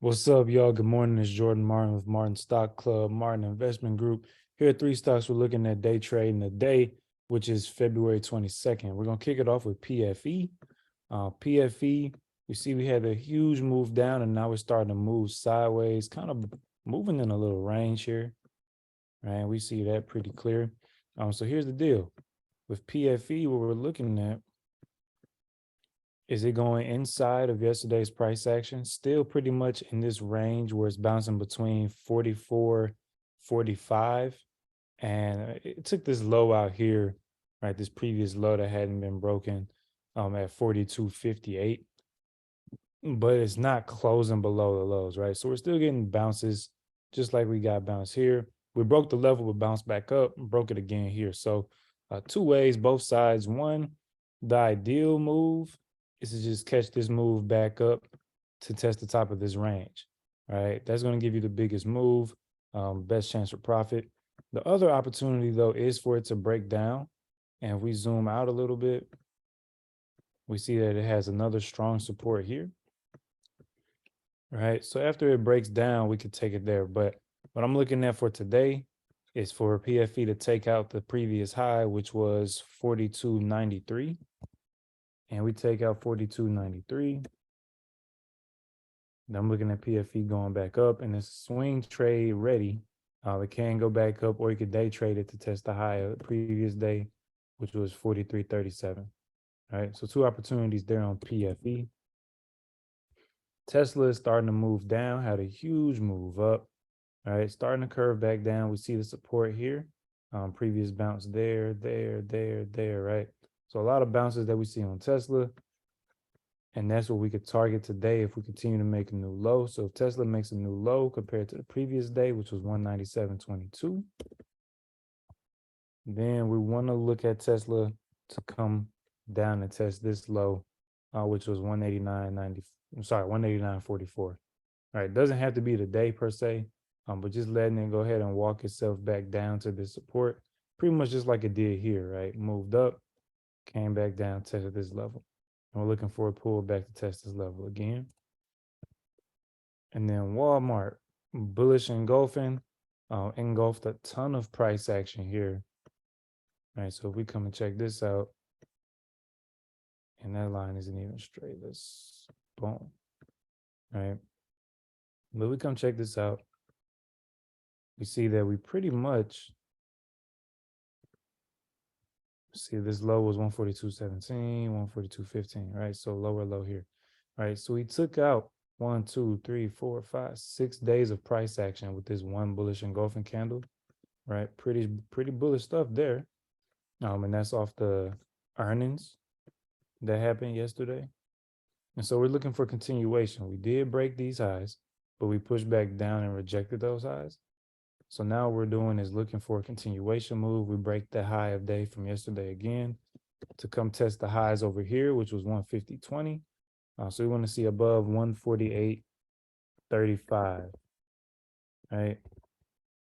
What's up, y'all? Good morning. It's Jordan Martin with Martin Stock Club, Martin Investment Group. Here at Three Stocks, we're looking at day trading today, which is February 22nd. We're going to kick it off with PFE. PFE, we see we had a huge move down, and now we're starting to move sideways, kind of moving in a little range here. Right? We see that pretty clear. So here's the deal. With PFE, what we're looking at, is it going inside of yesterday's price action? Still pretty much in this range where it's bouncing between 44, 45. And it took this low out here, right? This previous low that hadn't been broken at 42.58. But it's not closing below the lows, right? So we're still getting bounces just like we got bounce here. We broke the level, but bounced back up, broke it again here. So two ways, both sides. One, the ideal move is to just catch this move back up to test the top of this range, right? That's going to give you the biggest move, best chance for profit. The other opportunity, though, is for it to break down. And if we zoom out a little bit, we see that it has another strong support here, right? So after it breaks down, we could take it there. But what I'm looking at for today is for PFE to take out the previous high, which was 42.93. And we take out 42.93. Then I'm looking at PFE going back up, and it's swing trade ready. It can go back up, or you could day trade it to test the high of the previous day, which was 43.37. All right, so two opportunities there on PFE. Tesla is starting to move down, had a huge move up. All right, starting to curve back down. We see the support here. Previous bounce there, right? So a lot of bounces that we see on Tesla. And that's what we could target today if we continue to make a new low. So if Tesla makes a new low compared to the previous day, which was 197.22, then we want to look at Tesla to come down and test this low, which was 189.90. I'm sorry, 189.44. All right, it doesn't have to be the day per se, but just letting it go ahead and walk itself back down to this support, pretty much just like it did here, right? Moved up, came back down, tested this level. And we're looking for a pullback to test this level again. And then Walmart, bullish engulfing, engulfed a ton of price action here. All right, so if we come and check this out, and that line isn't even straight, let's boom. All right, but we come check this out. We see that we pretty much see this low was 142.17, 142.15, right? So lower low here, right? So we took out 1, 2, 3, 4, 5, 6 days of price action with this one bullish engulfing candle, right? Pretty bullish stuff there. And that's off the earnings that happened yesterday. And so we're looking for continuation. We did break these highs, but we pushed back down and rejected those highs. So now what we're doing is looking for a continuation move. We break the high of day from yesterday again to come test the highs over here, which was 150.20. So we want to see above 148.35, right?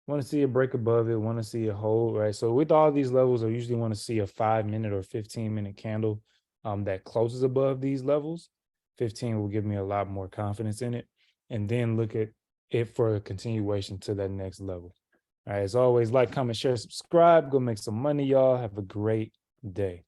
Want to see a break above it, want to see a hold, right? So with all these levels, I usually want to see a 5-minute or 15-minute candle that closes above these levels. 15 will give me a lot more confidence in it. And then look at it for a continuation to that next level. All right, as always, like, comment, share, subscribe. Go make some money, y'all. Have a great day.